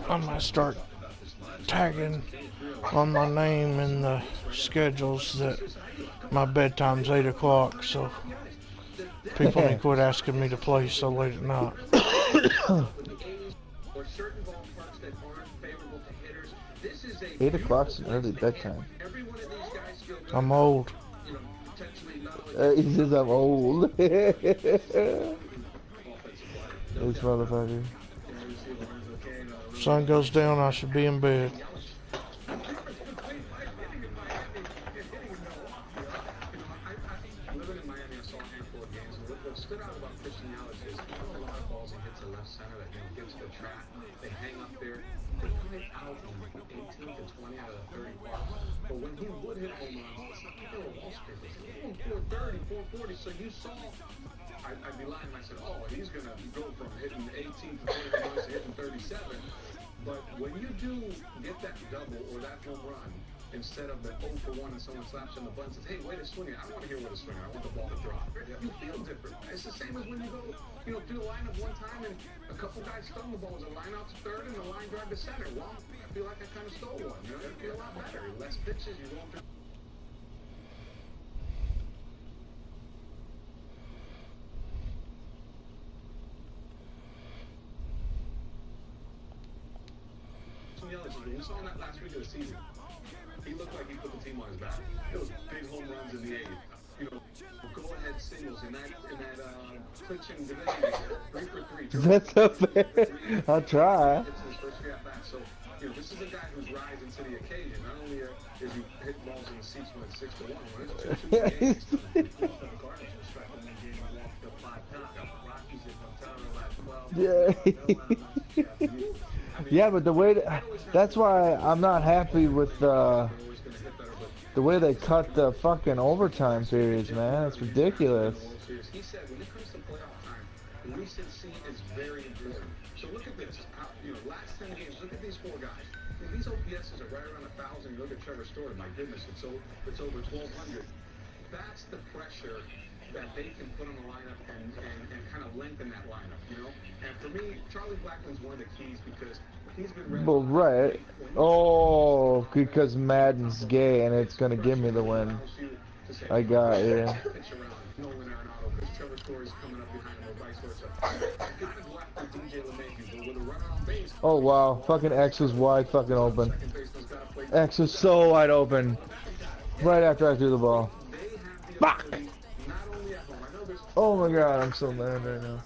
I might start tagging on my name in the schedules that my bedtime's 8 o'clock, so people need to quit asking me to play so late at night. 8 o'clock's an early bedtime. I'm old. He says I'm old. This motherfucker. Sun goes down, I should be in bed. So you saw, I'd be lying if I said, oh, he's going to go from hitting 18 to 20 runs to hitting 37. But when you do get that double or that home run, instead of the 0 for 1 and someone slaps you on the butt and says, hey, wait a swing, I don't want to hear what a swing, I want the ball to drop. You feel different. It's the same as when you go, through the lineup one time and a couple guys stole the balls, a line out to third and the line drive to center. Well, I feel like I kind of stole one. You feel a lot better. Less pitches, you're going through. We saw that last week of the season. He looked like he put the team on his back. Those big home runs in the eighth. Go-ahead singles in that clinching division. 3 for 3. That's so fair. I'll try. So, this is a guy who's rising to the occasion. Not only is he hitting balls in the seats when it's 6 to 1, when it's 2 to 1. Yeah. Yeah, but the way that's why I'm not happy with the way they cut the fucking overtime periods, man. It's ridiculous. He said when it comes to playoff time, recency is very important. So look at this. Last 10 games, look at these 4 guys. These OPSs are right around 1,000. Look at Trevor Story. My goodness, it's over 1,200. That's the pressure that they can put on the lineup and kind of lengthen that lineup, And for me, Charlie Blackmon's one of the keys because he's been well, right. Oh, because Madden's gay and it's gonna give me the win. I got it. Oh wow, fucking X was wide fucking open. X was so wide open. Right after I threw the ball. Fuck! Oh my god, I'm so mad right now.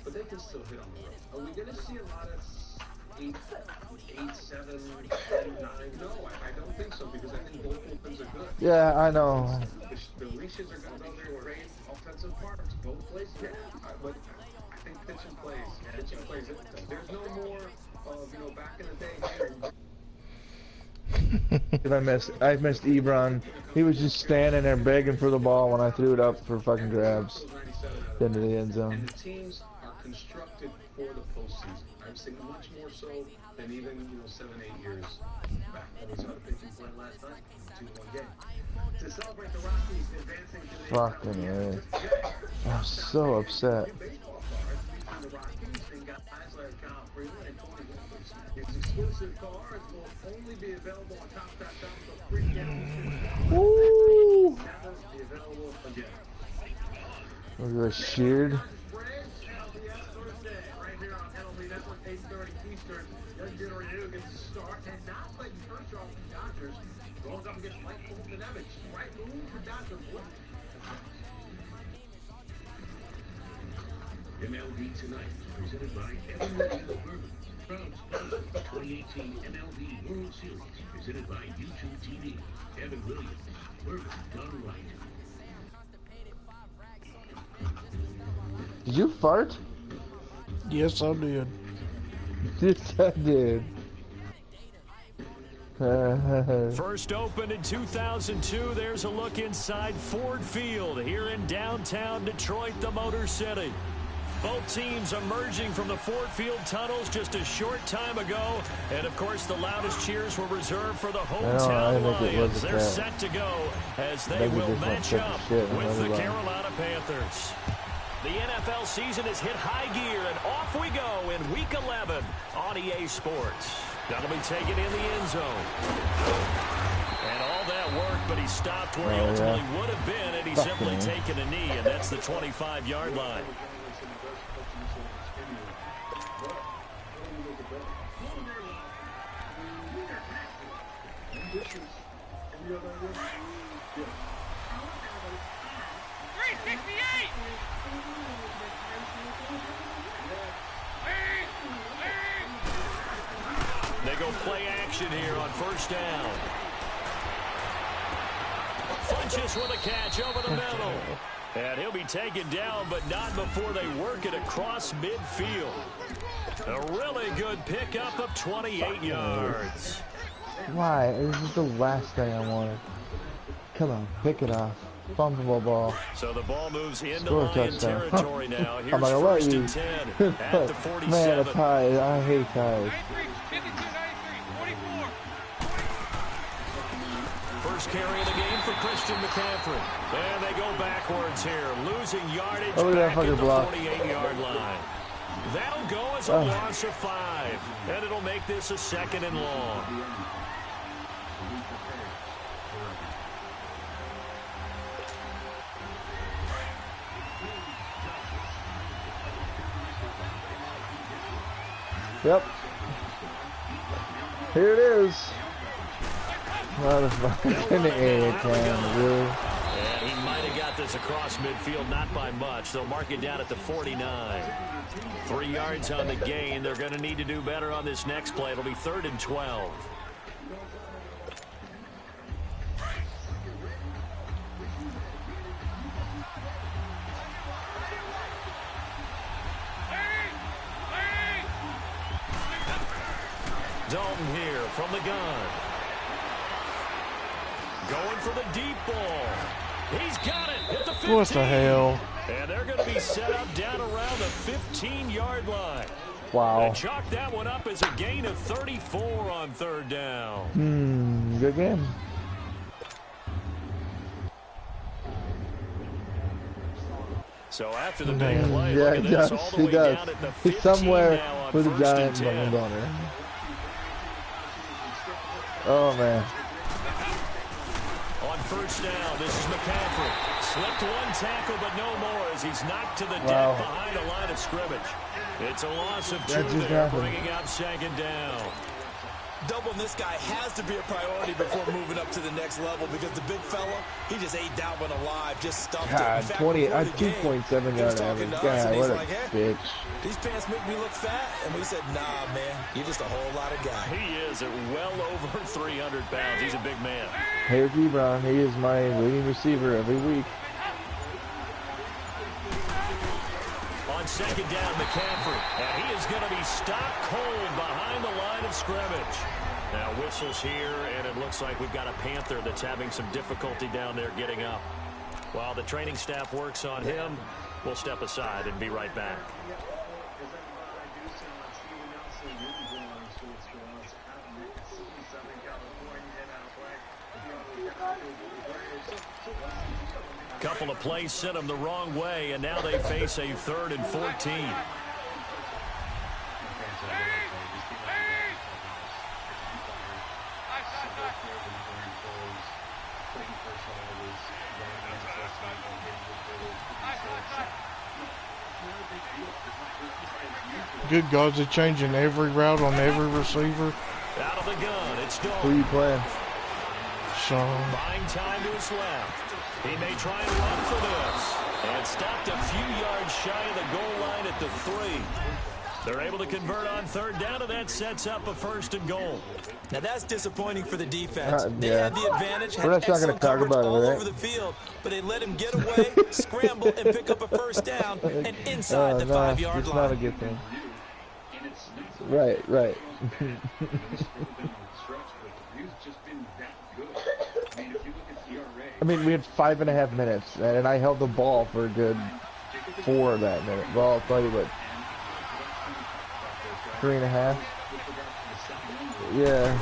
But they can still hit on the road. Are we going to see a lot of 8, 7, 9? No, I don't think so because I think both opens are good. Yeah, I know. The reaches are going to go there with great offensive parts. Both plays, yeah. But I think pitching plays. Pitching plays. There's no more of, back in the day. I missed Ebron. He was just standing there begging for the ball when I threw it up for fucking grabs into the end zone. And the teams are constructed for the postseason. I've seen much more so than even 7, 8 years back. When we saw the pitching play last night, 2-1 game. To celebrate the Rockies advancing to the fucking A. I'm so upset. His exclusive cars will only be available on Top.com for free guaranteed. Woo! Never be available again. Look at sheared. LBS Thursday, right here on MLB Network, 8:30 Eastern. Young General Yu gets to start, and not like Kershaw from the Dodgers. Goes up against Mike Fulton-Evans. Right move for Dodgers. MLB Tonight, presented by Evan Bourbon. 2018 MLB World Series, presented by YouTube TV. Evan Williams, Bourbon done right. Did you fart? Yes, I did. Yes, I did. First opened in 2002, there's a look inside Ford Field here in downtown Detroit, the Motor City. Both teams emerging from the Ford Field tunnels just a short time ago. And, of course, the loudest cheers were reserved for the hometown Lions. They're set to go as they will match up with the Carolina Panthers. The NFL season has hit high gear, and off we go in Week 11 on EA Sports. That'll be taken in the end zone. And all that work, but he stopped where he ultimately would have been had he simply taken a knee, and that's the 25-yard line. They go play action here on first down. Funches with a catch over the middle. And he'll be taken down, but not before they work it across midfield. A really good pickup of 28 yards. Why? This is the last thing I wanted. Come on, pick it off. Bumpable ball. So the ball moves into Lion territory now. Here's I'm not gonna let you. 1st and 10 at the 47. Man, a tie. I hate ties. First carry of the game for Christian McCaffrey. And they go backwards here, losing yardage back at the 48-yard line. That'll go as a loss of 5, and it'll make this a 2nd and long. Yep. Here it is. Motherfucker. In the air, really. And he might have got this across midfield, not by much. They'll mark it down at the 49. 3 yards on the gain. They're going to need to do better on this next play. It'll be 3rd and 12. Dalton here from the gun. Going for the deep ball. He's got it at the 15. What the hell? And they're going to be set up down around the 15-yard line. Wow. They chalk that one up as a gain of 34 on 3rd down. Good game. So after the big play, yeah, look at this, all the way down at the 15 He's somewhere now on with a 1st giant and 10. boner. Oh, man. On 1st down, this is McCaffrey. Slipped one tackle, but no more as he's knocked to the deck behind the line of scrimmage. It's a loss of 2 there, bringing up 2nd down. Doubling this guy has to be a priority before moving up to the next level because the big fella, he just ate that one alive, just stuffed God, it. 2.7 yard average. God, what a bitch. These pants make me look fat, and we said, nah, man, you're just a whole lot of guy. He is at well over 300 pounds. He's a big man. Here's Ebron. He is my leading receiver every week. On 2nd down, McCaffrey, and he is going to be stopped cold behind the line of scrimmage. Now whistles here, and it looks like we've got a Panther that's having some difficulty down there getting up. While the training staff works on him, we'll step aside and be right back. Couple of plays sent them the wrong way, and now they face a 3rd and 14. Good God, they're changing every route on every receiver. Out of the gun, it's Dalton. Who you playing? Sean. Buying time to his left. He may try and run for this. And stopped a few yards shy of the goal line at the 3. They're able to convert on 3rd down, and that sets up a 1st and goal. Now that's disappointing for the defense. They Yeah. had the advantage, had We're not talking excellent to talk coverage about it, all right? over the field, but they let him get away, scramble, and pick up a 1st down and inside the 5-yard it's line. not a good thing. Right, right. I mean, we had 5.5 minutes, and I held the ball for a good 4 that minute. Well, I'll tell you what. 3.5. Yeah.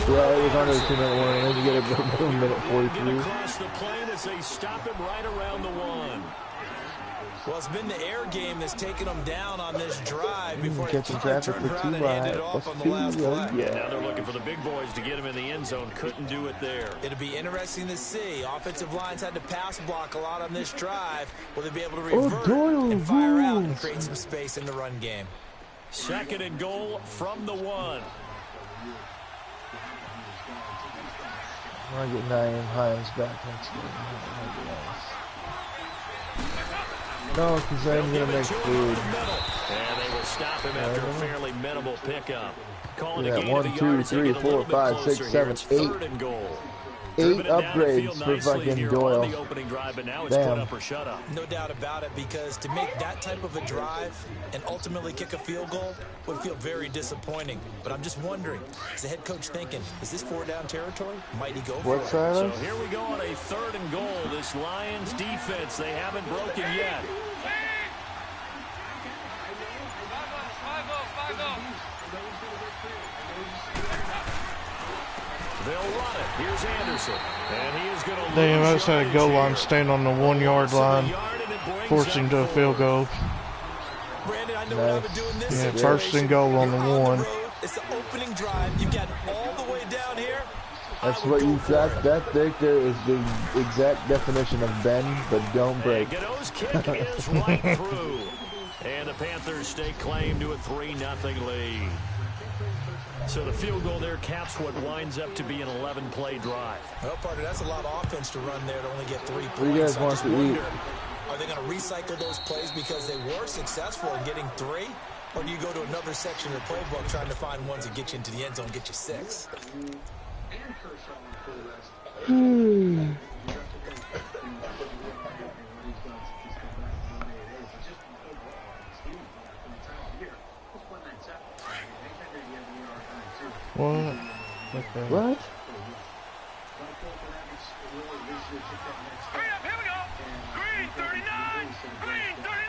Yeah, it was under the 2-minute warning, and then you get a minute 43. Across the plane as they stop him right around the 1. Well, it's been the air game that's taken them down on this drive before they catching traffic for 2 wide. off on the last play. Yeah, now they're looking for the big boys to get him in the end zone. Couldn't do it there. It'll be interesting to see. Offensive lines had to pass block a lot on this drive. Will they be able to revert and fire out and create some space in the run game? 2nd and goal from the 1. I get Naeem Hines back next game. No, because I'm going to make food. And they will stop him after a fairly minimal pickup. Calling a gain 1, 2, 3, 4, 5, 6, 7, 8. 8 upgrades for fucking Doyle. Damn. No doubt about it, because to make that type of a drive and ultimately kick a field goal would feel very disappointing. But I'm just wondering, is the head coach thinking, is this 4-down territory? Might he go for it? So here we go on a 3rd and goal. This Lions defense, they haven't broken yet. They'll run it. Here's Anderson. And he is going to They almost had a goal line stand on the 1-yard line, forcing to a field goal. Brandon, I know what I've been doing this. Yeah, 1st and goal on the 1. It's the opening drive. You've got all the way down here. That's what you got. That right there is the exact definition of bend, but don't break. Godot's kick is right through. And the Panthers stake claim to a 3-0 lead. So the field goal there caps what winds up to be an 11-play drive. Well, partner, that's a lot of offense to run there to only get 3 points. What do you guys want to eat? Are they going to recycle those plays because they were successful in getting 3? Or do you go to another section of the playbook trying to find ones that get you into the end zone and get you 6? What? Okay. What? Hurry up, here we go. Green 39. Green 39.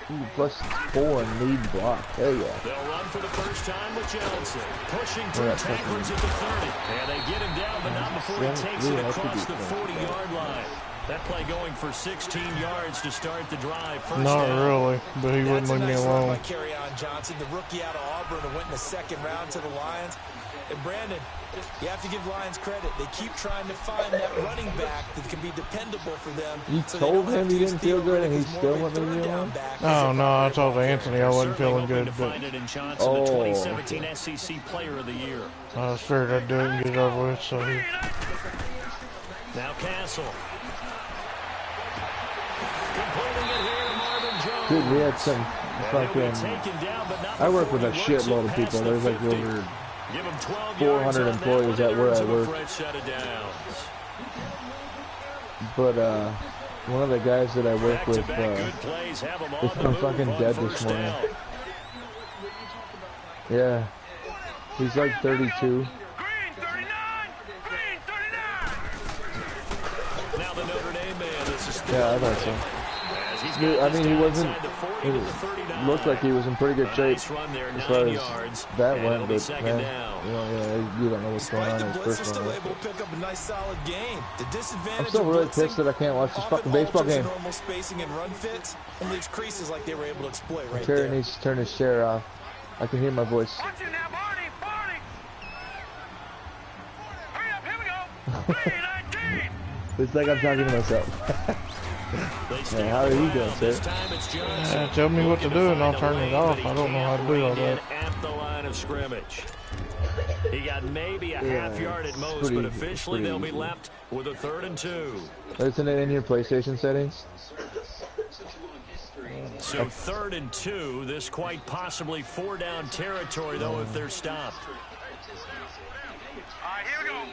Ooh, +4 and lead block. Hell yeah. They'll run for the first time with Johnson. Pushing through tacklers at the 30. And they get him down, but not before he takes it across the 40-yard line. That play going for 16 yards to start the drive. Not really, but he wouldn't leave me alone. Carry on Johnson, the rookie out of Auburn, who went in the 2nd round to the Lions. And Brandon, you have to give Lions credit. They keep trying to find that running back that can be dependable for them. You told him he didn't feel good and he still went to the alone? Oh, no, I told Anthony I wasn't feeling good. But the 2017 SEC Player of the Year. I was sure I'd do it and get it over with. So now Castle. Completing it here to Marvin Jones. Dude, we had some fucking... I work with a shitload of people. There's like over 400 employees at where I work. But one of the guys that I work with is fucking dead this morning. Yeah. He's like 32. Yeah, I thought so. I mean, he wasn't. It looked like he was in pretty good shape as far as that went, but man, you don't know what's going on in his personal life. I'm still really pissed that I can't watch this fucking baseball game. Terry needs to turn his chair off. I can hear my voice. It's like I'm talking to myself. Man, how are you doing, sir? Tell me what to do and I'll turn it off. I don't know how to do all that. At the line of scrimmage. He got maybe a half yard at most, but officially they'll be left with a 3rd and 2. Isn't it in your PlayStation settings? So 3rd and 2, this quite possibly 4-down territory, though, if they're stopped. All right, here we go.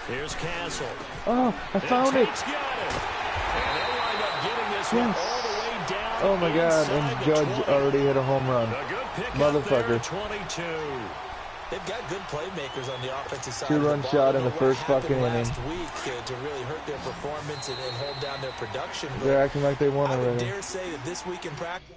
Here's Castle. Oh, I found it. Yes. Oh my God, and Judge already hit a home run. Motherfucker. 22. They've got good playmakers on the offensive side. Two-run shot in the first fucking inning. Last week to really hurt their performance and hold down their production. They're acting like they won already. I would dare say that this week in practice.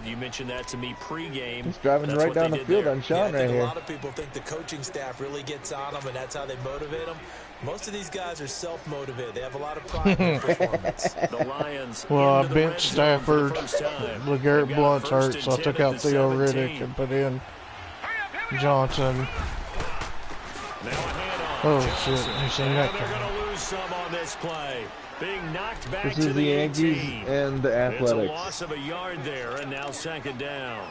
You mentioned that to me pregame. He's driving right down the field on Sean right here. A lot of people think the coaching staff really gets on them, and that's how they motivate them. Most of these guys are self-motivated. They have a lot of pride in their performance. The Lions. Well, I benched Stafford. LeGarrette Blount's hurt, so I took out Theo Riddick and put in Johnson. Oh shit! You seen that? They're going to lose some on this play. Being knocked back this is the Yankees and the Athletics. It's a loss of a yard there, and now second down.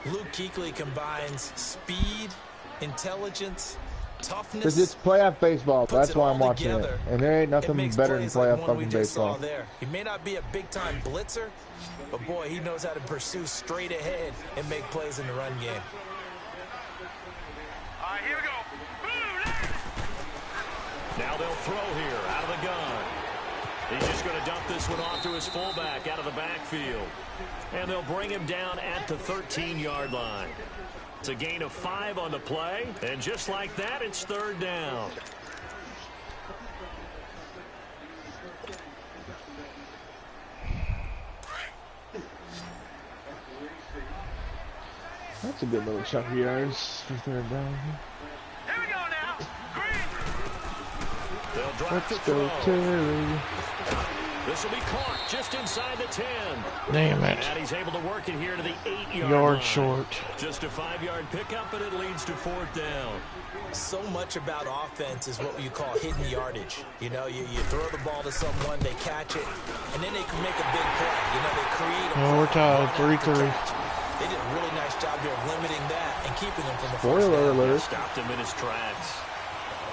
Luke Kuechly combines speed, intelligence, toughness. Because it's playoff baseball. That's why I'm watching it. And there ain't nothing better than playoff fucking baseball. He may not be a big-time blitzer, but boy, he knows how to pursue straight ahead and make plays in the run game. All right, here we go. Now they'll throw here out of the gun. He's just going to dump this one off to his fullback out of the backfield. And they'll bring him down at the 13-yard line. It's a gain of 5 on the play. And just like that, it's third down. That's a good little chunk of yards for third down. Here we go now. They'll drop Let's the go, throw. Terry. This will be caught just inside the 10. Damn it. And he's able to work it here to the 8-yard Yard line. short. Just a 5-yard pickup, and it leads to fourth down. So much about offense is what you call hidden yardage. You know, you throw the ball to someone, they catch it, and then they can make a big play. You know, they create a play. We're tied 3-3. They did a really nice job here of limiting that and keeping him from the Spoiler alert. Stopped him in his tracks.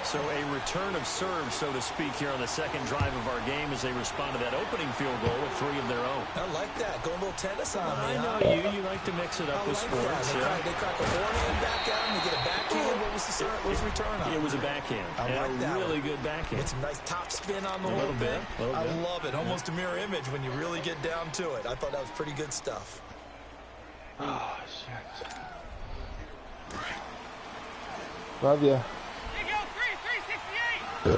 So a return of serve, so to speak, here on the second drive of our game as they respond to that opening field goal of 3 of their own. I like that. Go a little tennis on me. I know you like to mix it up with sports. They crack a forehand back out and they get a backhand. What was the return on? It was a backhand. I like that. Really good backhand. With some nice top spin on the A little bit. I love it. Almost a mirror image when you really get down to it. I thought that was pretty good stuff. Oh, shit. Love ya. Oh,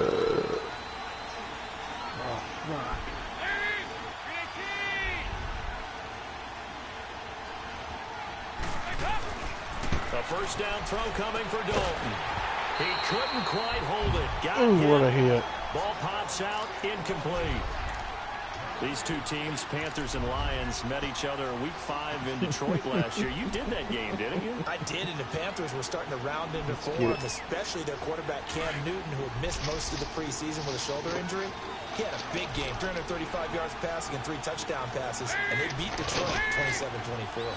fuck. A first down throw coming for Dalton. He couldn't quite hold it. Got Ooh, hit. what a hit. Ball pops out, incomplete. These two teams, Panthers and Lions, met each other week 5 in Detroit last year. You did that game, didn't you? I did, and the Panthers were starting to round into form, especially their quarterback Cam Newton, who had missed most of the preseason with a shoulder injury. He had a big game, 335 yards passing and 3 touchdown passes, and they beat Detroit 27-24.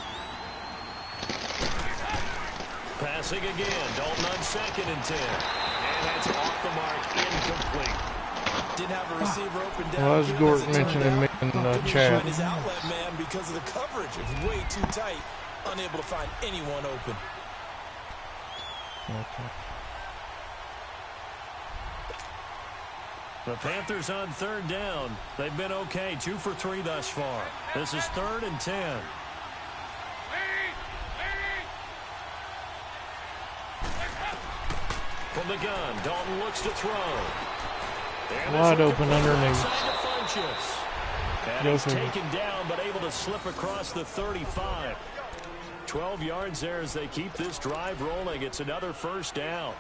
Passing again, Dalton on 2nd and 10. And that's off the mark, incomplete. Didn't have a receiver open down. Well, as Gordon mentioning me in the chat. His outlet man because of the coverage. It was way too tight. Unable to find anyone open. Okay. The Panthers on 3rd down. They've been okay, 2 for 3 thus far. This is 3rd and 10. From the gun, Dalton looks to throw. Wide open underneath. And he's taken down, but able to slip across the 35. 12 yards there as they keep this drive rolling. It's another first down.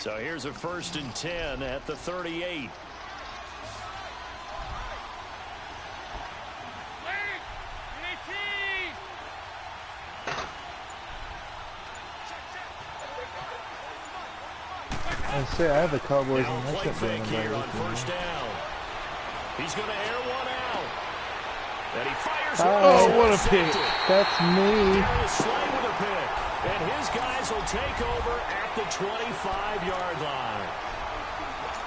So here's a 1st and 10 at the 38. I say I have the Cowboys Now and I play kept fake doing here on first down. He's going to air one out. And he fires one. Oh, what a pick. That's me. Darius Slay with a pick. And his guys will take over at the 25-yard line.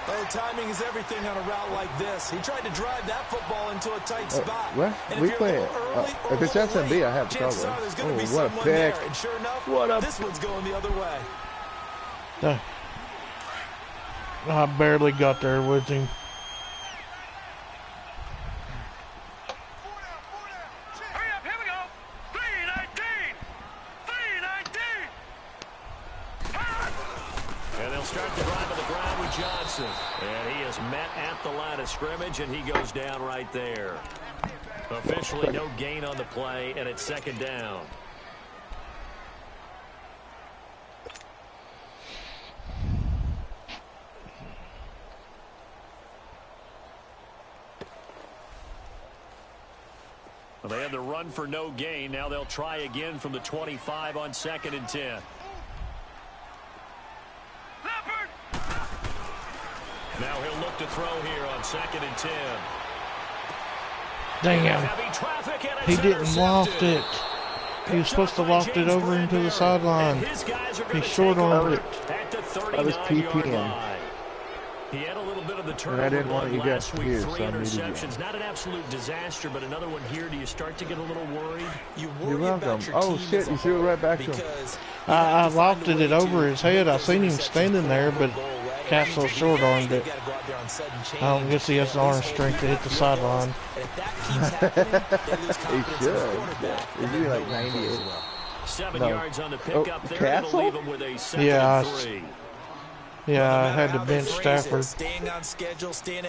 Oh, timing is everything on a route like this. He tried to drive that football into a tight spot. What? We play it. If it's SMB, I have the Cowboys. Oh, what a pick. And sure enough, What a this one's going the other way. I barely got there with him. Hurry up, here we go. 319. 319. And they'll start the drive on the ground with Johnson. And he is met at the line of scrimmage, and he goes down right there. Officially no gain on the play, and it's second down. Well, they had the run for no gain. Now they'll try again from the 25 on 2nd and 10. Leopard. Now he'll look to throw here on 2nd and 10. Damn. Heavy traffic, and it's He didn't intercepted. loft it. He was supposed to loft it over into the sideline. He short-armed it. I was PPing. He had a little bit of the And I didn't turnover want you guys last to week. hear, 3 so I muted you. interceptions. Not an absolute disaster, but another one here. Do you start to get a little worried? You You're worry about welcome. your Oh team shit, as a you threw it whole right back to him. because I lofted it over his head. I seen him standing there, but Castle short-armed it. I don't guess he has the arm strength to hit the sideline. He should. Is he like 98? 7 No. yards on the pickup there. Castle? It'll leave him with a 2nd Yeah, and 3. Yeah, I had to bench Stafford.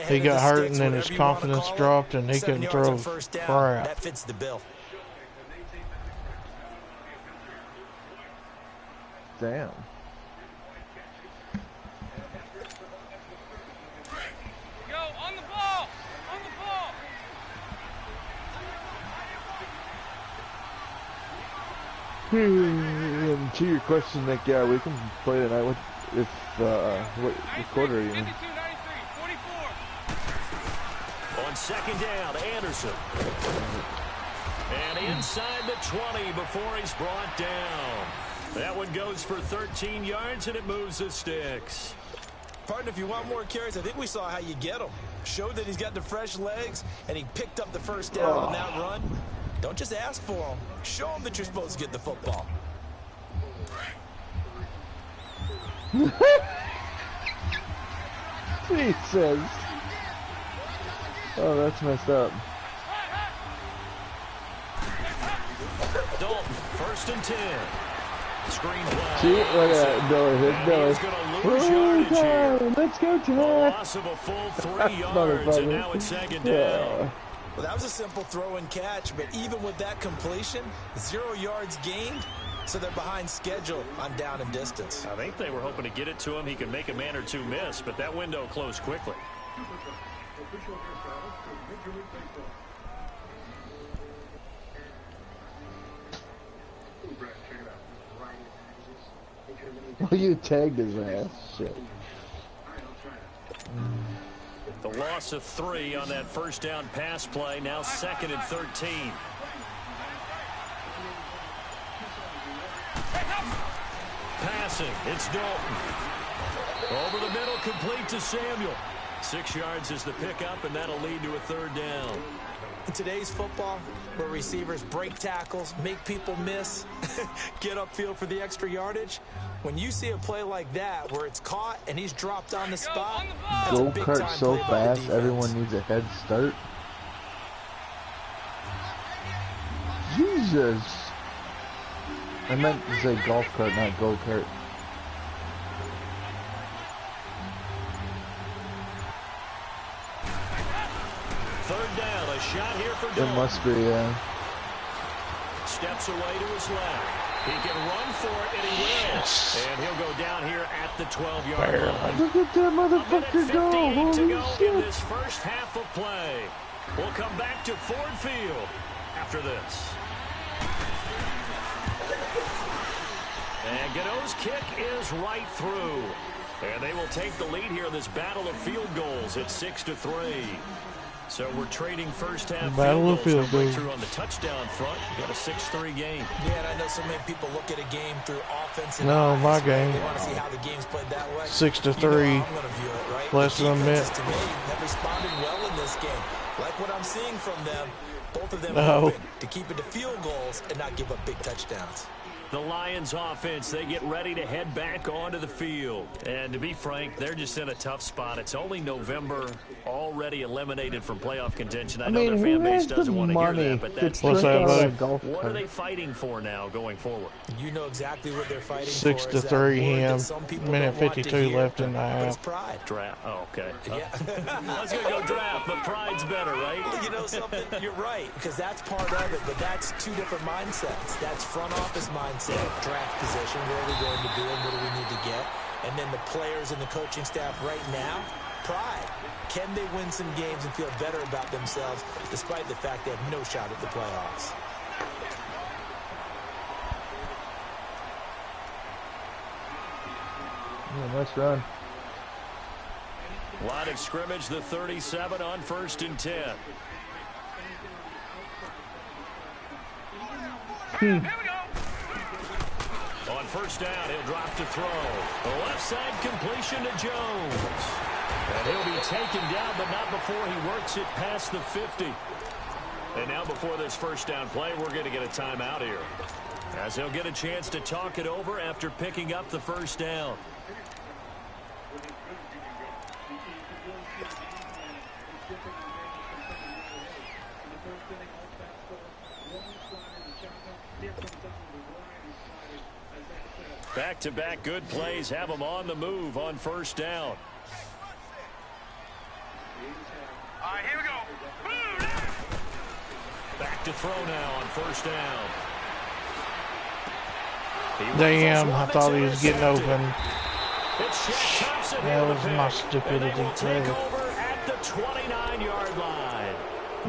He got hurt and then his confidence dropped and he couldn't throw crap. That fits the bill. Damn. Go on the ball. On the ball. To your question, Nick, yeah, we can play tonight with what quarter are you in? 52, 93, 44. On 2nd down, Anderson. And inside the 20 before he's brought down. That one goes for 13 yards, and it moves the sticks. Partner, if you want more carries, I think we saw how you get him. Showed that he's got the fresh legs, and he picked up the first down on that run. Don't just ask for him. Show him that you're supposed to get the football. Jesus. Oh, that's messed up. Dalton, 1st and 10. Screen play. See, look at that. Miller hit Miller. He's going to lose yardage here. Let's go, A Ted. loss of a full 3 yards, and now it's 2nd down. Well, that was a simple throw and catch, but even with that completion, 0 yards gained, so they're behind schedule on down and distance. I think they were hoping to get it to him. He could make a man or two miss, but that window closed quickly. Oh, you tagged his ass. Shit. The loss of 3 on that first down pass play. Now 2nd and 13. Passing, it's Dalton. Over the middle, complete to Samuel. 6 yards is the pickup, and that'll lead to a 3rd down. In today's football, where receivers break tackles, make people miss, get upfield for the extra yardage, when you see a play like that where it's caught and he's dropped on the spot, that's a Go big kart time so play by the fast, defense. everyone needs a head start. Jesus. I meant to say golf cart, not go kart. Third down, a shot here for It Dalton. must be, yeah. Steps away to his left. He can run for it, and he will. Yes. And he'll go down here at the 12-yard line. Look at that motherfucker go! 58 to Holy go in shit! this first half of play. We'll come back to Ford Field after this. And Gano's kick is right through. And they will take the lead here in this battle of field goals at 6-3. So we're trading first half Battle of field field goals. No goals. breakthrough on the touchdown front. We got a 6-3 game. Yeah, and I know so many people look at a game through offensive No, eyes, my right? game. They want to see how the game's played that way. 6-3. You know how I'm gonna view it, right? Less The than a minute. defenses, to me, have responded well in this game. Like what I'm seeing from them, both of them No. hoping to keep it to field goals and not give up big touchdowns. The Lions offense, they get ready to head back onto the field. And to be frank, they're just in a tough spot. It's only November, already eliminated from playoff contention. I know their fan base doesn't want to hear that, but that's what are they fighting for now going forward? You know exactly what they're fighting for. 6-3 him. Minute 52 left in the half. Pride. Draft. Oh, okay. Yeah. I was going to go draft, but pride's better, right? You know something? You're right, because that's part of it, but that's two different mindsets. That's front office mindset, draft position, where are we going to be and what do we need to get? And then the players and the coaching staff right now, pride. Can they win some games and feel better about themselves despite the fact they have no shot at the playoffs? Yeah, nice run. Line of scrimmage, the 37 on 1st and 10. Here we go. On 1st down, he'll drop to throw. The left side completion to Jones. And he'll be taken down, but not before he works it past the 50. And now before this 1st down play, we're going to get a timeout here, as he'll get a chance to talk it over after picking up the 1st down. Back-to-back good plays have them on the move on 1st down. All right, here we go. Back to throw now on 1st down. Damn, I thought he was getting open. It's Shaq Thompson. That was my stupidity. And they will take over at the 29-yard line.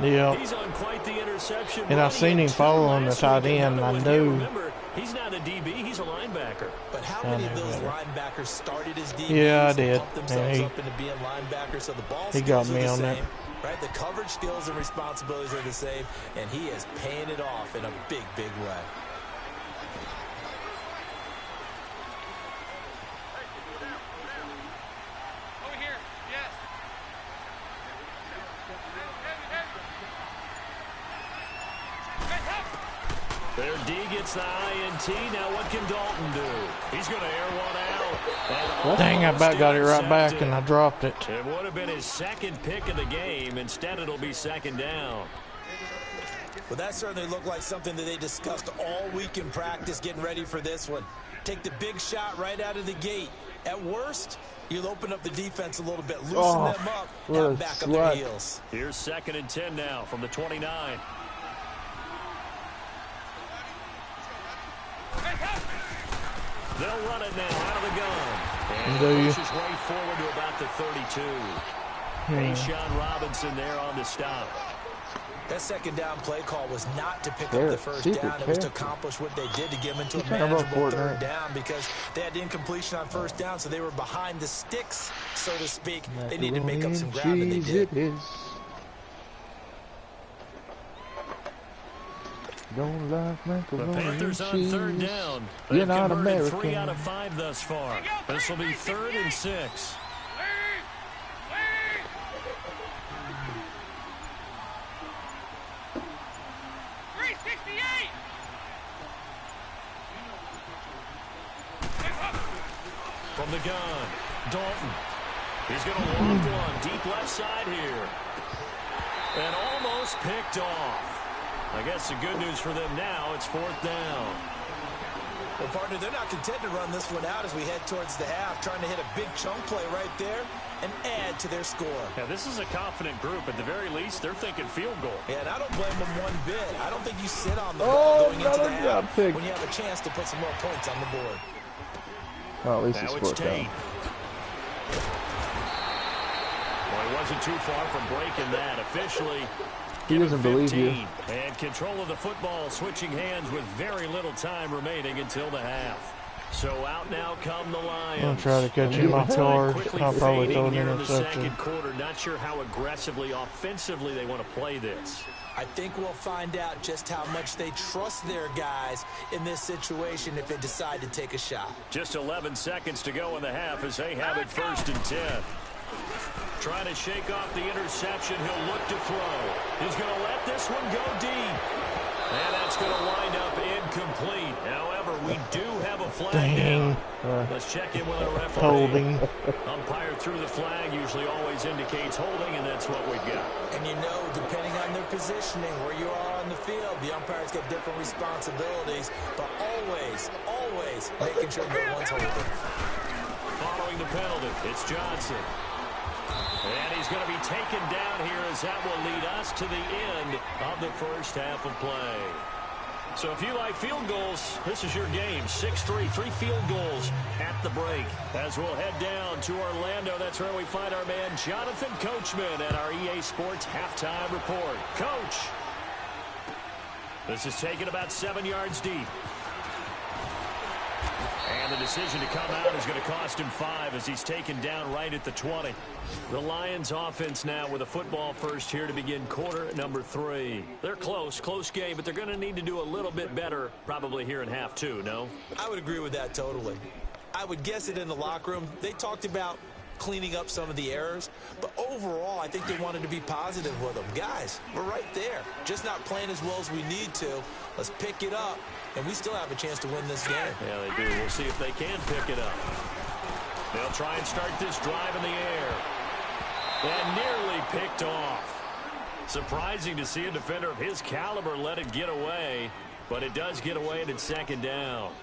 Yeah. He's on quite the interception. And I seen him following the tight end. I knew. Remember, he's not a DB, he's a linebacker. But how many of those linebackers started as DBs? Yeah, I did. Pumped themselves up into being linebackers, so the ball he got skills me are the on same, that. right? The coverage skills and responsibilities are the same, and he is paying it off in a big, big way. Over here. Yes. Their D gets the INT. Now what can Dalton do? He's going to air one out. Dang, I about got it right back and I dropped it. It would have been his 2nd pick of the game. Instead, it'll be 2nd down. Well, that certainly looked like something that they discussed all week in practice getting ready for this one. Take the big shot right out of the gate. At worst, you'll open up the defense a little bit, loosen them up, and back up their heels. Here's 2nd and 10 now from the 29. They'll run it now out of the gun. And he pushes way forward to about the 32. Sean Robinson there on the stop. That 2nd down play call was not to pick up the 1st down. It was to accomplish what they did to get them into a manageable 3rd down, because they had incompletion on 1st down, so they were behind the sticks, so to speak. They needed to make up some ground, and they did. Don't like macaroni The Panthers on 3rd down. You're They've not converted American. 3 out of 5 thus far. This will be 3rd and 6. From the gun, Dalton. He's going to loft one deep left side here. And almost picked off. I guess the good news for them now, it's 4th down. Well, partner, they're not content to run this one out as we head towards the half, trying to hit a big chunk play right there and add to their score. Yeah, this is a confident group. At the very least, they're thinking field goal. Yeah, and I don't blame them one bit. I don't think you sit on the ball going into the half when you have a chance to put some more points on the board. Well, at least now it's it's Tate. Well, he wasn't too far from breaking that. Officially, he doesn't believe you. And control of the football switching hands with very little time remaining until the half. So out now come the Lions. I'm trying to catch him off guard. I'll probably throw an in the interception. 2nd quarter. Not sure how aggressively, offensively they want to play this. I think we'll find out just how much they trust their guys in this situation if they decide to take a shot. Just 11 seconds to go in the half as they have it 1st and 10. Trying to shake off the interception. He'll look to throw. He's going to let this one go deep. And that's going to wind up incomplete. However, However, we do have a flag Dang. down. Let's check in with our referee. Holding. Umpire through the flag usually always indicates holding, and that's what we've got. And you know, depending on their positioning, where you are on the field, the umpires get different responsibilities, but always, always making sure no one's holding. Following the penalty, it's Johnson. And he's going to be taken down here as that will lead us to the end of the first half of play. So if you like field goals, this is your game. 6-3, 3 field goals at the break. As we'll head down to Orlando, that's where we find our man Jonathan Coachman at our EA Sports Halftime Report. Coach, this is taken about 7 yards deep. And the decision to come out is going to cost him 5 as he's taken down right at the 20. The Lions offense now with a football first here to begin quarter number 3. They're close game, but they're going to need to do a little bit better probably here in half 2, no? I would agree with that totally. I would guess it in the locker room. They talked about cleaning up some of the errors, but overall I think they wanted to be positive with them. Guys, we're right there, just not playing as well as we need to. Let's pick it up, and we still have a chance to win this game. Yeah, they do. We'll see if they can pick it up. They'll try and start this drive in the air. And nearly picked off. Surprising to see a defender of his caliber let it get away, but it does get away and it's second down.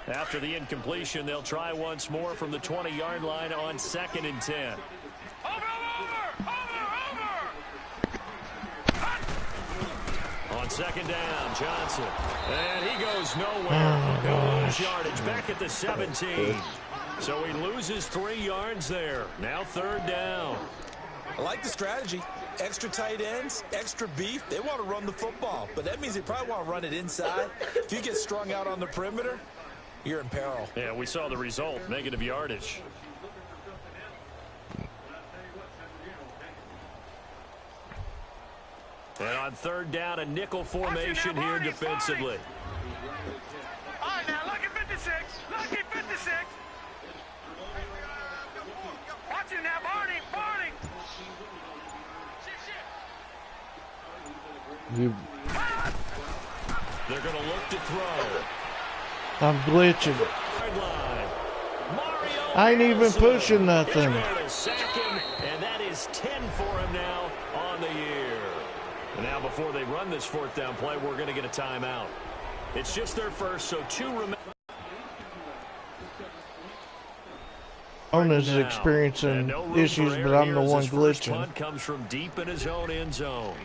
After the incompletion, they'll try once more from the 20-yard line on 2nd and 10. On second down, Johnson. And he goes nowhere. He'll lose yardage back at the 17. So he loses 3 yards there. Now 3rd down. I like the strategy. Extra tight ends, extra beef. They want to run the football, but that means they probably want to run it inside. If you get strung out on the perimeter, you're in peril. Yeah, we saw the result, negative yardage. And on 3rd down, a nickel formation here defensively. All right, now, lucky 56. Lucky 56. Watch him now, Barney. They're going to look to throw. I'm glitching. I ain't even pushing nothing. And that is 10 for him now on the year. And now before they run this 4th down play, we're going to get a timeout. It's just their first, so 2 remain. Ona's experiencing issues, but I'm the one glitching. Punt comes from deep in his own end zone.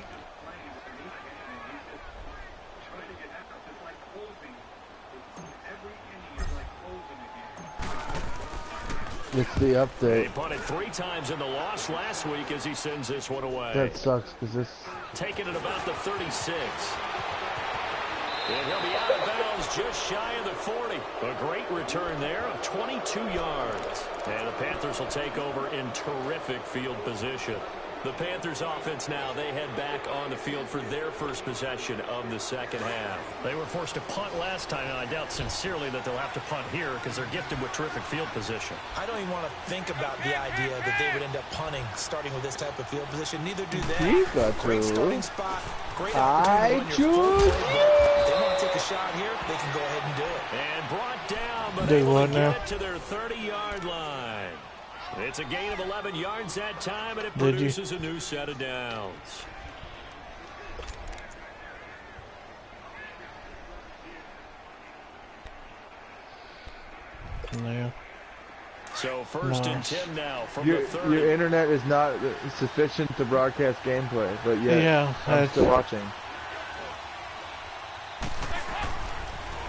It's the update. He punted 3 times in the loss last week as he sends this one away. That sucks because this. Taking it about the 36. And he'll be out of bounds just shy of the 40. A great return there of 22 yards. And the Panthers will take over in terrific field position. The Panthers offense now, they head back on the field for their first possession of the second half. They were forced to punt last time, and I doubt sincerely that they'll have to punt here because they're gifted with terrific field position. I don't even want to think about the idea that they would end up punting starting with this type of field position. Neither do they. Great starting spot. Great opportunity to run your full playbook. If they want to take a shot here, they can go ahead and do it. And brought down, but able to get it to their 30-yard line. It's a gain of 11 yards that time, and it produces a new set of downs. Yeah. So 1st and 10 now from the 30. Your internet is not sufficient to broadcast gameplay, but yeah, I'm still watching.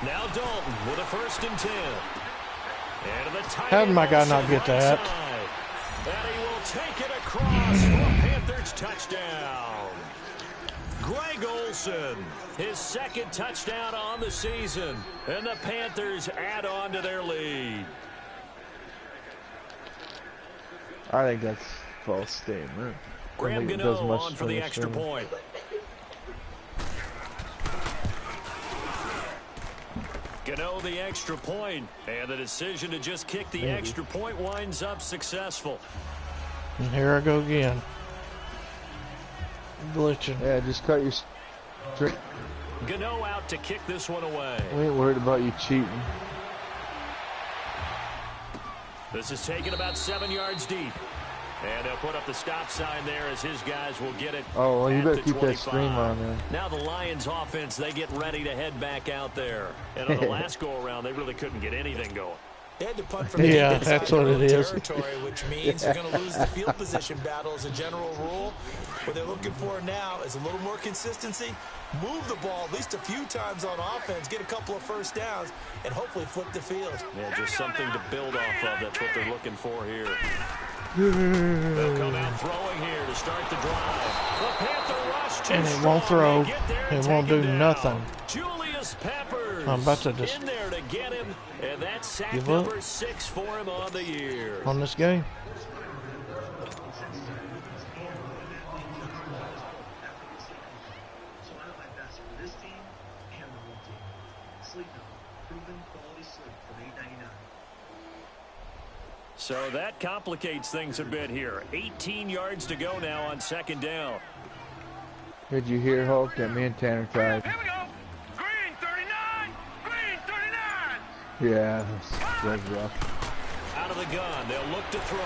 Now Dalton with a 1st and 10. And the tight How did my guy not get that? And he will take it across for a Panthers touchdown. Greg Olsen, his 2nd touchdown on the season. And the Panthers add on to their lead. I think that's false statement. Graham Gano on for the extra point. Gano the extra point, and the decision to just kick the extra point winds up successful. And here I go again. Glitching. Yeah, just cut your string. Gano out to kick this one away. We ain't worried about you cheating. This is taken about 7 yards deep. And they'll put up the stop sign there as his guys will get it. Oh, well, you better keep 25. that stream on there. Now the Lions offense, they get ready to head back out there. And on the last go-around, they really couldn't get anything going. They had to punt from yeah, that's what it is. territory, which means they're going to lose the field position battle as a general rule. What they're looking for now is a little more consistency, move the ball at least a few times on offense, get a couple of first downs, and hopefully flip the field. Yeah, just something to build off of. That's what they're looking for here. They'll come out throwing here to start the drive. The Panther rush And it won't throw. It won't do nothing. Julius Peppers I'm about to just in there to get him, and that's sack give number up 6 for him on the year. on this game. So that complicates things a bit here. 18 yards to go now on second down. Did you hear, Hulk, that me and Tanner tried? Here we go. Green 39. Green 39. Yeah, that's rough. Out of the gun, they'll look to throw.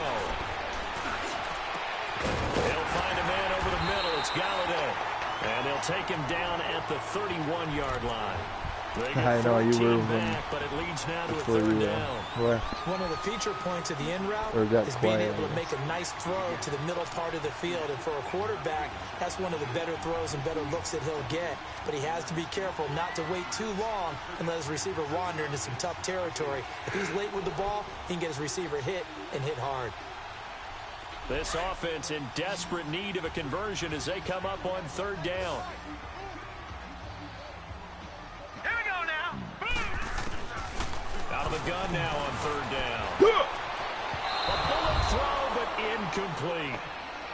They'll find a man over the middle. It's Galladay. And they'll take him down at the 31-yard line. I know you were back, but it leads now to a third down. One of the feature points of the in route is being able to make a nice throw to the middle part of the field. And for a quarterback, that's one of the better throws and better looks that he'll get. But he has to be careful not to wait too long and let his receiver wander into some tough territory. If he's late with the ball, he can get his receiver hit and hit hard. This offense in desperate need of a conversion as they come up on third down. Out of the gun now on third down. A bullet throw, but incomplete.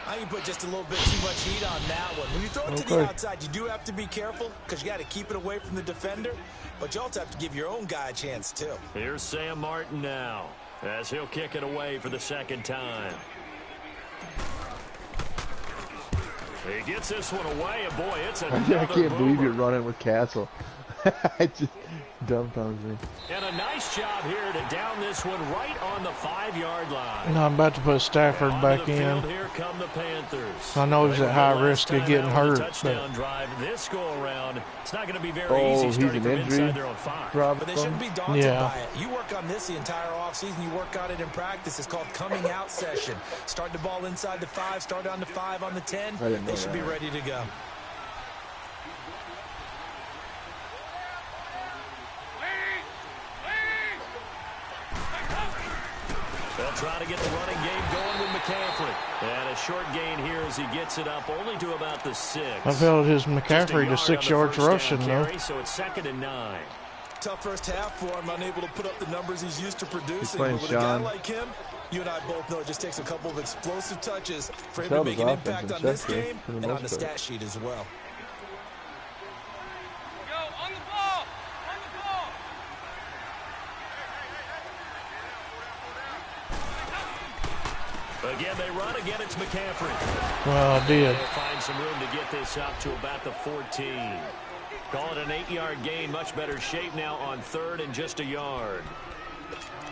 I can put just a little bit too much heat on that one. When you throw it to the outside, you do have to be careful because you got to keep it away from the defender. But you also have to give your own guy a chance, too. Here's Sam Martin now as he'll kick it away for the second time. He gets this one away, and boy, it's another I can't believe boomer. you're running with Castle. I just dumbfounds me. And a nice job here to down this one right on the 5-yard line. Now I'm about to put Stafford back in. Here come the Panthers. I know he's at high risk of getting hurt. Touchdown drive this go around. It's not going to be very easy starting from inside their own 5. But they shouldn't be daunted by it. You work on this the entire offseason. You work on it in practice. It's called coming out session. Start the ball inside the 5, start on the 5 on the 10. They should be ready to go. They'll try to get the running game going with McCaffrey. And a short gain here as he gets it up only to about the 6. I've held his McCaffrey to 6 yards rushing, though. So it's 2nd and 9. Tough first half for him, unable to put up the numbers he's used to producing. But with a guy like him, you and I both know it just takes a couple of explosive touches for him to make an impact on this game and on the stat sheet as well. Again, they run. Again, it's McCaffrey. Well, I did. They'll find some room to get this up to about the 14. Call it an 8-yard gain. Much better shape now on third and just a yard.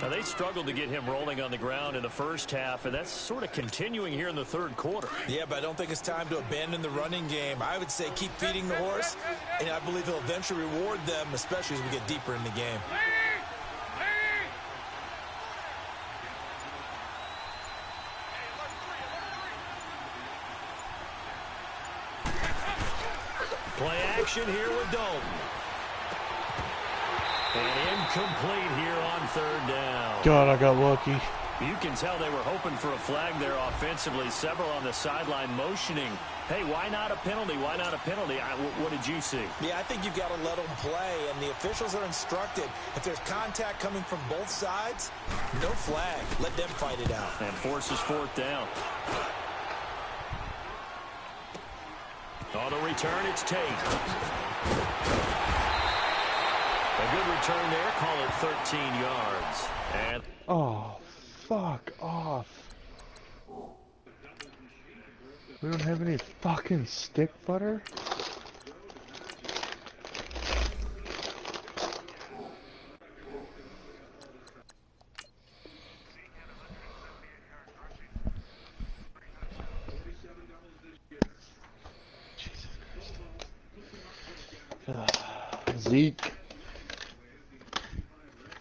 Now, they struggled to get him rolling on the ground in the first half, and that's sort of continuing here in the third quarter. Yeah, but I don't think it's time to abandon the running game. I would say keep feeding the horse, and I believe he'll eventually reward them, especially as we get deeper in the game. Play action here with Dalton. And incomplete here on third down. God, I got lucky. You can tell they were hoping for a flag there offensively. Several on the sideline motioning. Hey, why not a penalty? Why not a penalty? What did you see? Yeah, I think you've got to let them play, and the officials are instructed. If there's contact coming from both sides, no flag. Let them fight it out. And forces fourth down. On the return, it's Tate. A good return there. Call it 13 yards. And oh, fuck off. We don't have any fucking stick butter? Zeke.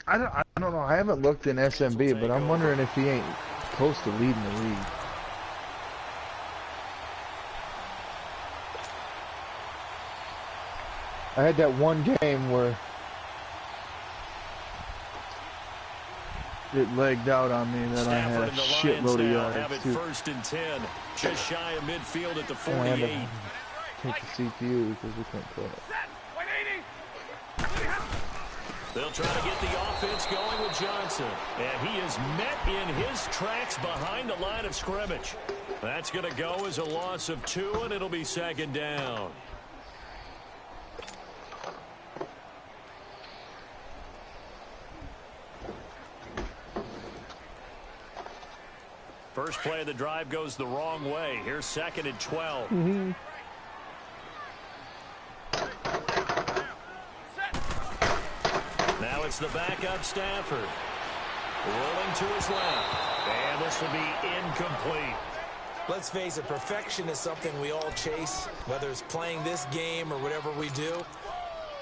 I don't know. I haven't looked in SMB, but I'm wondering if he ain't close to leading the league. I had that one game where it legged out on me that I had a shitload of yards too. First and 10, just shy of midfield at the 48. I had to take the CPU because we couldn't play it. They'll try to get the offense going with Johnson. And he is met in his tracks behind the line of scrimmage. That's going to go as a loss of 2, and it'll be second down. First play of the drive goes the wrong way. Here's second and 12. Mm-hmm. Now it's the backup Stafford. Rolling to his left. And this will be incomplete. Let's face it, perfection is something we all chase, whether it's playing this game or whatever we do.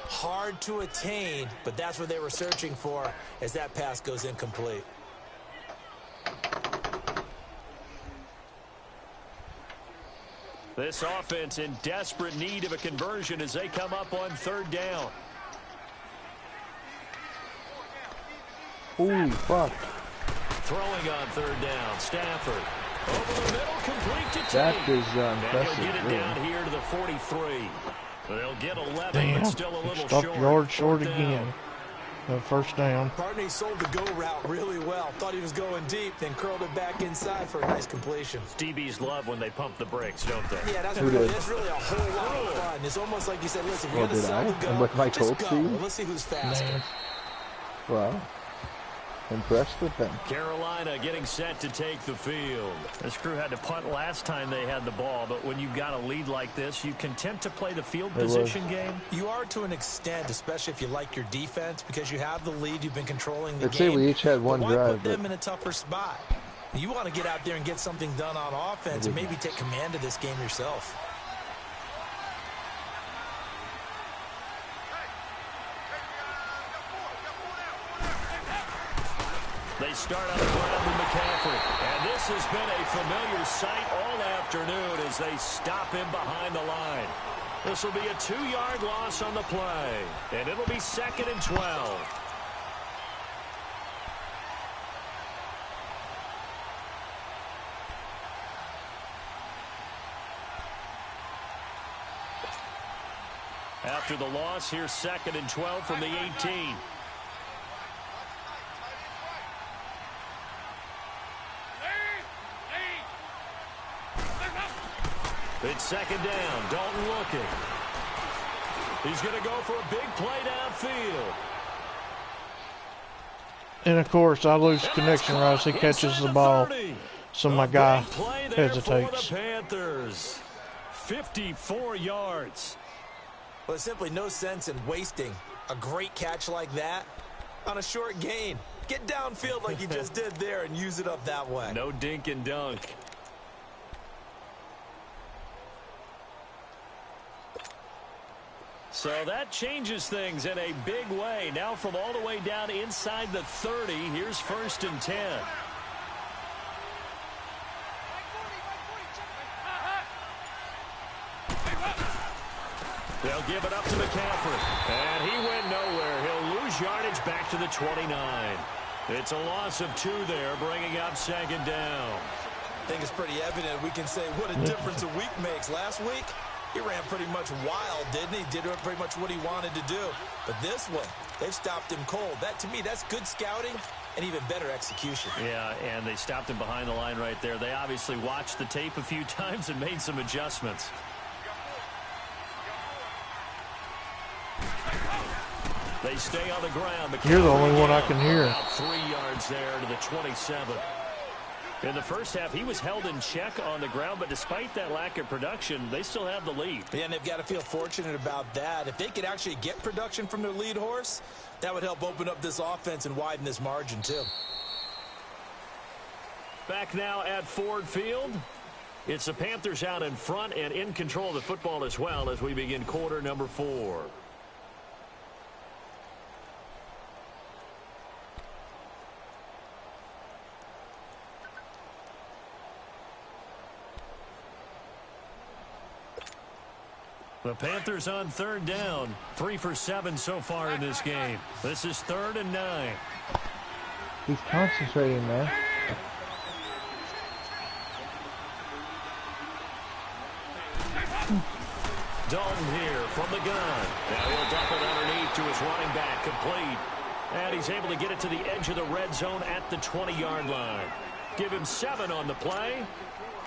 Hard to attain, but that's what they were searching for as that pass goes incomplete. This offense in desperate need of a conversion as they come up on third down. Holy fuck. Throwing on third down, Stafford. Over the middle, complete to That Tate. is impressive. And he'll get it down here to the 43. They'll get 11, Damn, but still a little stuck short. yard short Fourth again. down. First down. Partner sold the go route really well. Thought he was going deep, then curled it back inside for a nice completion. DBs love when they pump the brakes, don't they? Yeah, that's really a whole lot of fun. It's almost like you said, listen, we're going to sell the go. And with my just Colts go. team? Let's see who's faster. Man. Wow. Impressed with them. Carolina getting set to take the field. This crew had to punt last time they had the ball, but when you've got a lead like this, you content to play the field position game? You are to an extent, especially if you like your defense, because you have the lead, you've been controlling the Let's game. say we each had one but why drive. put them in a tougher spot? You want to get out there and get something done on offense and maybe take command of this game yourself. They start on the ground with McCaffrey. And this has been a familiar sight all afternoon as they stop him behind the line. This will be a 2-yard loss on the play. And it'll be second and 12. After the loss, here's second and 12 from the 18. It's second down. Dalton looking. He's going to go for a big play downfield. And of course, I lose connection right as he catches the ball. So my guy hesitates. For the Panthers. 54 yards. Well, there's simply no sense in wasting a great catch like that on a short gain. Get downfield like you just did there and use it up that way. No dink and dunk. So that changes things in a big way. Now from all the way down inside the 30, here's first and 10. They'll give it up to McCaffrey. And he went nowhere. He'll lose yardage back to the 29. It's a loss of 2 there, bringing up second down. I think it's pretty evident we can say what a difference a week makes. Last week, he ran pretty much wild, didn't he? Did pretty much what he wanted to do. But this one, they've stopped him cold. That, to me, that's good scouting and even better execution. Yeah, and they stopped him behind the line right there. They obviously watched the tape a few times and made some adjustments. They stay on the ground. You're the only one I can hear. About 3 yards there to the 27. In the first half, he was held in check on the ground, but despite that lack of production, they still have the lead. Yeah, and they've got to feel fortunate about that. If they could actually get production from their lead horse, that would help open up this offense and widen this margin, too. Back now at Ford Field. It's the Panthers out in front and in control of the football as well as we begin quarter number 4. The Panthers on 3rd down. 3 for 7 so far in this game. This is 3rd and 9. He's concentrating, man. Dalton here from the gun. Now he'll dump it underneath to his running back, complete. And he's able to get it to the edge of the red zone at the 20-yard line. Give him 7 on the play.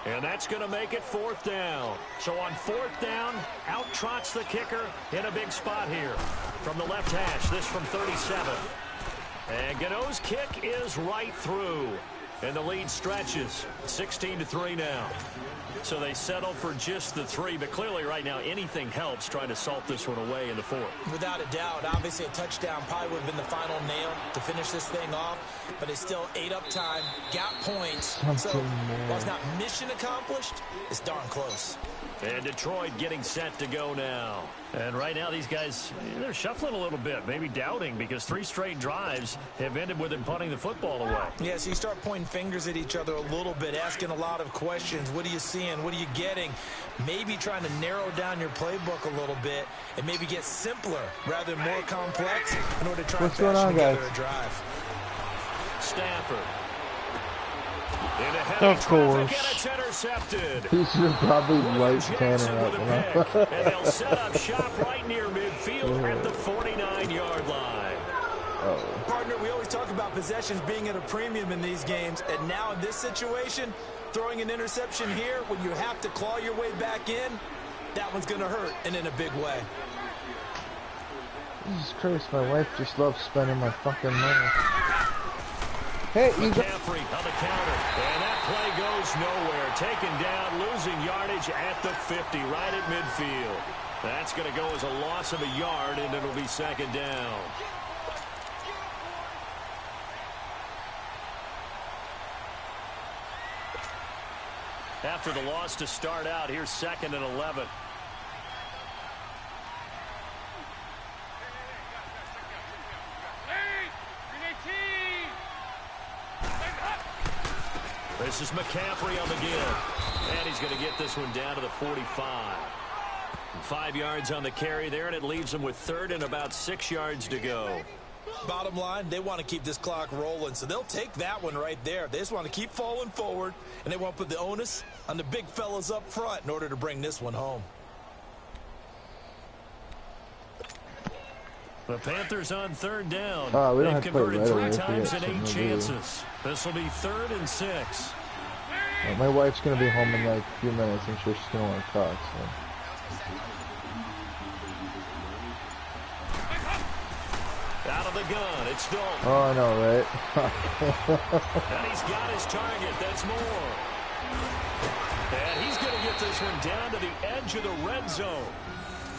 And that's going to make it 4th down. So on 4th down, out trots the kicker in a big spot here. From the left hash, this from 37. And Gano's kick is right through. And the lead stretches. 16-3 now. So they settle for just the 3, but clearly right now anything helps trying to salt this one away in the 4th. Without a doubt, obviously a touchdown probably would have been the final nail to finish this thing off, but it's still ate up time, got points. So while it's not mission accomplished, it's darn close. And Detroit getting set to go now. And right now these guys, they're shuffling a little bit, maybe doubting, because 3 straight drives have ended with them punting the football away. Yeah, so you start pointing fingers at each other a little bit, asking a lot of questions. What are you seeing? What are you getting? Maybe trying to narrow down your playbook a little bit and maybe get simpler rather than more complex in order to try and fashion together a drive. Stafford. Of course. It's intercepted. He should probably light Tanner up. And they'll set up shop right near midfield at the 49-yard line. Partner, we always talk about possessions being at a premium in these games, and now in this situation, throwing an interception here when you have to claw your way back in, that one's going to hurt, and in a big way. Jesus Christ, my wife just loves spending my fucking money. Hey, McCaffrey on the counter, and that play goes nowhere. Taken down, losing yardage at the 50, right at midfield. That's going to go as a loss of a yard, and it'll be 2nd down. After the loss to start out, here's 2nd and 11. This is McCaffrey on the give. And he's going to get this one down to the 45. 5 yards on the carry there, and it leaves him with 3rd and about 6 yards to go. Bottom line, they want to keep this clock rolling, so they'll take that one right there. They just want to keep falling forward, and they want to put the onus on the big fellas up front in order to bring this one home. The Panthers on 3rd down. We don't They've have to play converted right 3 away. times in 8 chances. This will be 3rd and 6. My wife's going to be home in like a few minutes. I'm sure she's going to want to talk. So. Out of the gun, it's Dalton. Oh, I know, right? And he's got his target. That's more. And he's going to get this one down to the edge of the red zone.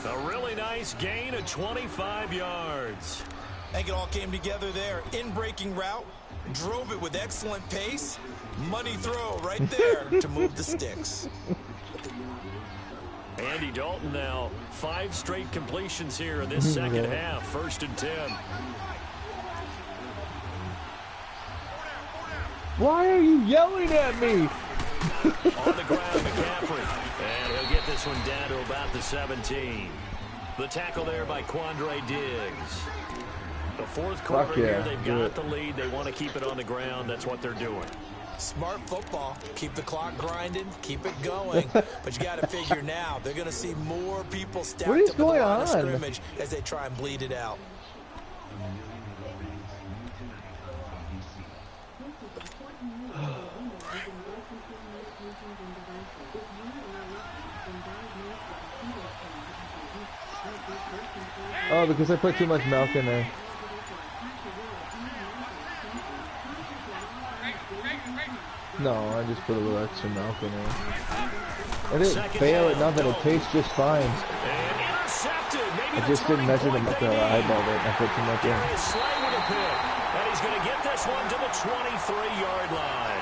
A really nice gain of 25 yards. I think it all came together there. In-breaking route, drove it with excellent pace. Money throw right there to move the sticks. Andy Dalton now 5 straight completions here in this second half. 1st and 10. Why are you yelling at me? On the ground, McCaffrey. And he'll get this one down to about the 17. The tackle there by Quandre Diggs. The 4th quarter here, they've got the lead. They want to keep it on the ground. That's what they're doing. Smart football. Keep the clock grinding. Keep it going. But you got to figure now, they're going to see more people stacked up in the line of scrimmage as they try and bleed it out. Oh, because I put too much milk in there. No, I just put a little extra milk in there. I didn't fail at nothing. It tastes just fine. I just didn't measure the eyeball there. I put too much in. And he's going to get this one to the 23-yard line.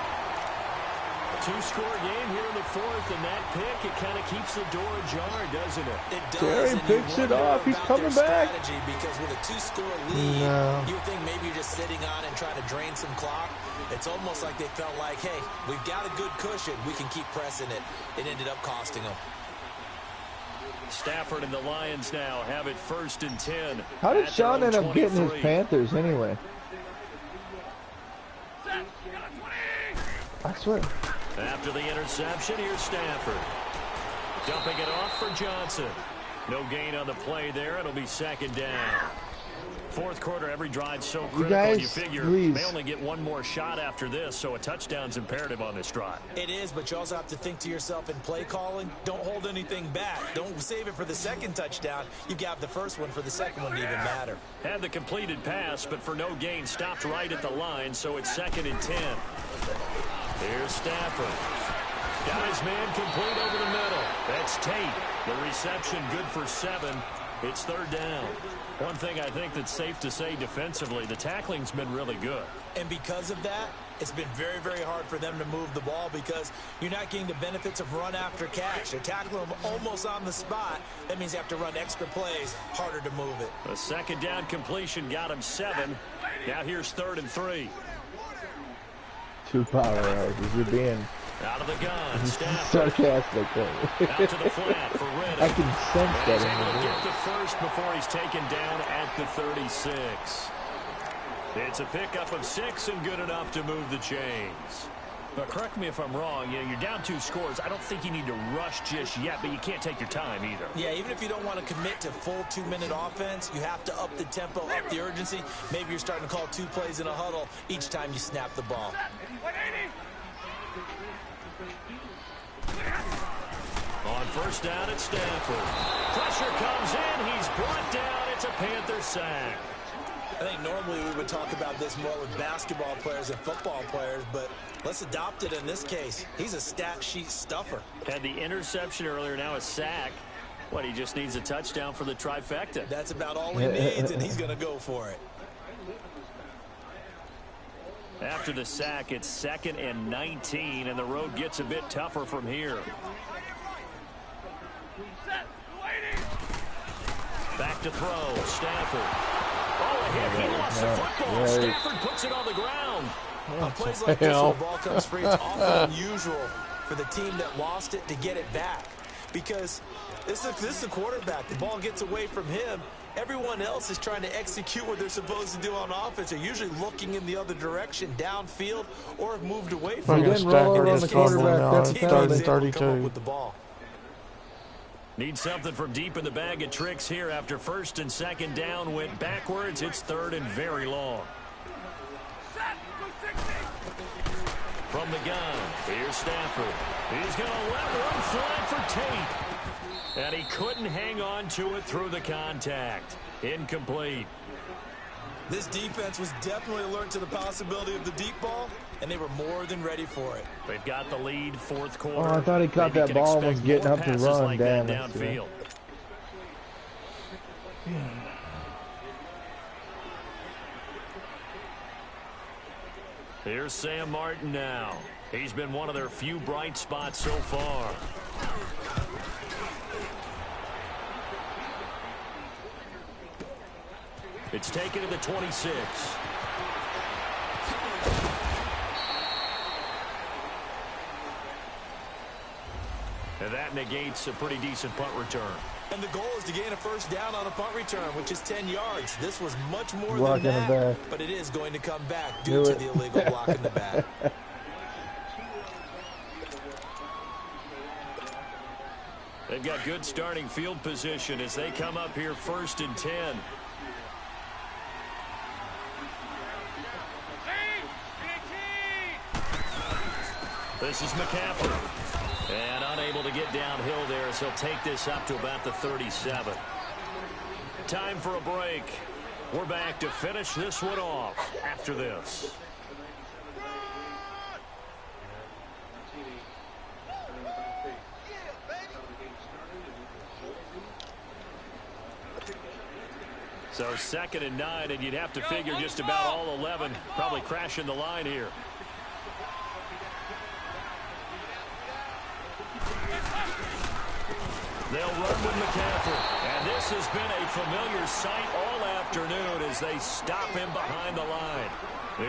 Two-score game here in the fourth, and that pick, it kind of keeps the door ajar, doesn't it? It does. Terry picks it off. He's coming back. Because with a two-score lead, you would think maybe you're just sitting on and trying to drain some clock. It's almost like they felt like, hey, we've got a good cushion. We can keep pressing it. It ended up costing them. Stafford and the Lions now have it 1st and 10. How did Sean end up getting his Panthers anyway? I swear. After the interception, here's Stafford. Dumping it off for Johnson. No gain on the play there. It'll be 2nd down. Fourth quarter, every drive so critical. You figure they only get one more shot after this, so a touchdown's imperative on this drive. It is, but you also have to think to yourself in play calling, don't hold anything back. Don't save it for the second touchdown. You got the first one for the second one to even matter. Had the completed pass, but for no gain, stopped right at the line, so it's 2nd and 10. Here's Stafford. Got his man complete over the middle. That's Tate. The reception good for 7. It's 3rd down. One thing I think that's safe to say defensively, the tackling's been really good. And because of that, it's been very, very hard for them to move the ball because you're not getting the benefits of run after catch. They're tackling them almost on the spot. That means you have to run extra plays, harder to move it. A 2nd down completion got him 7. Now here's 3rd and 3. 2 power hours. You're being out of the gun. Stafford. Sarcastic. Out to the flat for Reddick. I can sense that in the the get the first before he's taken down at the 36. It's a pickup of 6 and good enough to move the chains. But correct me if I'm wrong, you're down 2 scores. I don't think you need to rush just yet, but you can't take your time either. Yeah, even if you don't want to commit to full 2-minute offense, you have to up the tempo, up the urgency. Maybe you're starting to call 2 plays in a huddle each time you snap the ball. On 1st down at Stafford. Pressure comes in. He's brought down. It's a Panther sack. I think normally we would talk about this more with basketball players and football players, but let's adopt it in this case. He's a stat sheet stuffer. Had the interception earlier, now a sack. What, he just needs a touchdown for the trifecta. That's about all he needs, and he's going to go for it. After the sack, it's 2nd and 19, and the road gets a bit tougher from here. Back to throw. Stafford. Oh, a hit. He lost the football. Stafford puts it on the ground. On plays like this, when the ball comes free, it's often unusual for the team that lost it to get it back. Because this is the quarterback. The ball gets away from him. Everyone else is trying to execute what they're supposed to do on offense. They're usually looking in the other direction, downfield, or have moved away from it. Stafford is fumble now. It's 3rd and 32. With the ball. Need something from deep in the bag of tricks here after 1st and 2nd down went backwards. It's 3rd and very long. From the gun, here's Stafford. He's going to let one fly for Tate. And he couldn't hang on to it through the contact. Incomplete. This defense was definitely alert to the possibility of the deep ball, and they were more than ready for it. They've got the lead 4th quarter. Oh, I thought he caught that ball and was getting up to run. Like Damn downfield. Here's Sam Martin now. He's been one of their few bright spots so far. It's taken to the 26. And that negates a pretty decent punt return. And the goal is to gain a 1st down on a punt return, which is 10 yards. This was much more block than that, but it is going to come back due to the illegal block in the back. They've got good starting field position as they come up here 1st and 10. This is McCaffrey. And unable to get downhill there as he'll take this up to about the 37. Time for a break. We're back to finish this one off after this. So 2nd and 9, and you'd have to figure just about all 11 probably crashing the line here. They'll run with McCaffrey. And this has been a familiar sight all afternoon as they stop him behind the line.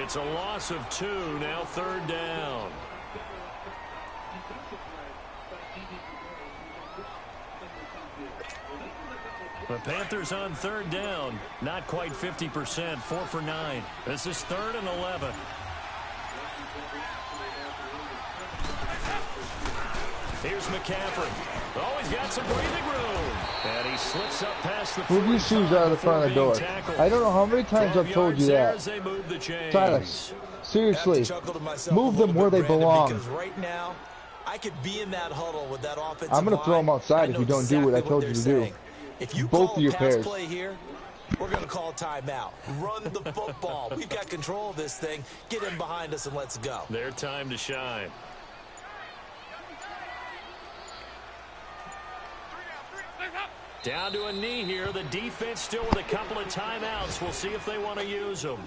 It's a loss of 2, now 3rd down. The Panthers on 3rd down. Not quite 50%, 4 for 9. This is 3rd and 11. Here's McCaffrey. Oh, he's got some breathing room. And he slips up past the move your shoes out of the front of the door. I don't know how many times I've told you that. Silas, seriously, move them where they belong. Because right now, I could be in that huddle with that offensive I'm going to throw them outside if you don't do what I told you to do. If you both of your pairs. Play here, we're going to call timeout. Run the football. We've got control of this thing. Get him behind us and let's go. Their time to shine. Down to a knee here. The defense still with a couple of timeouts. We'll see if they want to use them.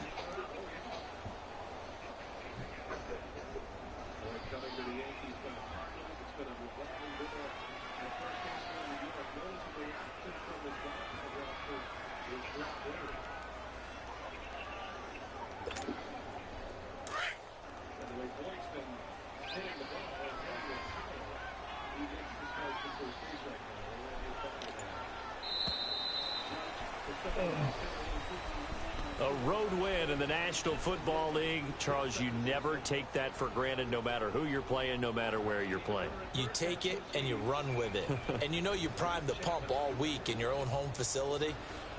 A road win in the National Football League. Charles, you never take that for granted no matter who you're playing, no matter where you're playing. You take it and you run with it. And you know you primed the pump all week in your own home facility.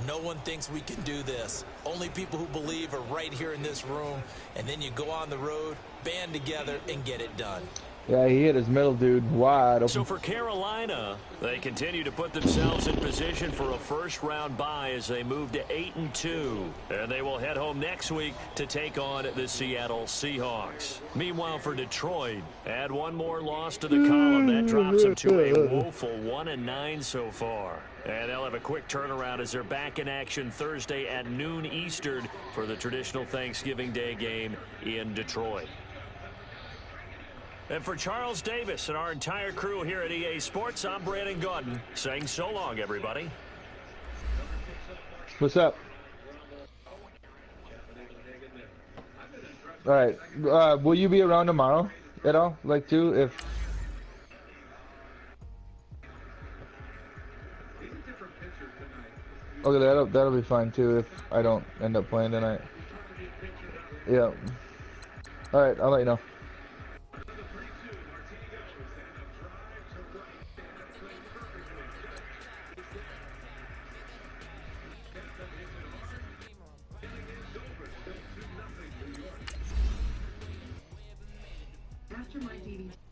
No one thinks we can do this. Only people who believe are right here in this room. And then you go on the road, band together, and get it done. Yeah, he hit his middle dude wide open. So for Carolina, they continue to put themselves in position for a first-round bye as they move to 8-2. And they will head home next week to take on the Seattle Seahawks. Meanwhile, for Detroit, add one more loss to the column. That drops them to a woeful 1-9 so far. And they'll have a quick turnaround as they're back in action Thursday at noon Eastern for the traditional Thanksgiving Day game in Detroit. And for Charles Davis and our entire crew here at EA Sports, I'm Brandon Gaudin saying so long, everybody. What's up? All right. Will you be around tomorrow at all? Like, too, if... Okay, that'll be fine, too, if I don't end up playing tonight. Yeah. All right, I'll let you know. After my DVD.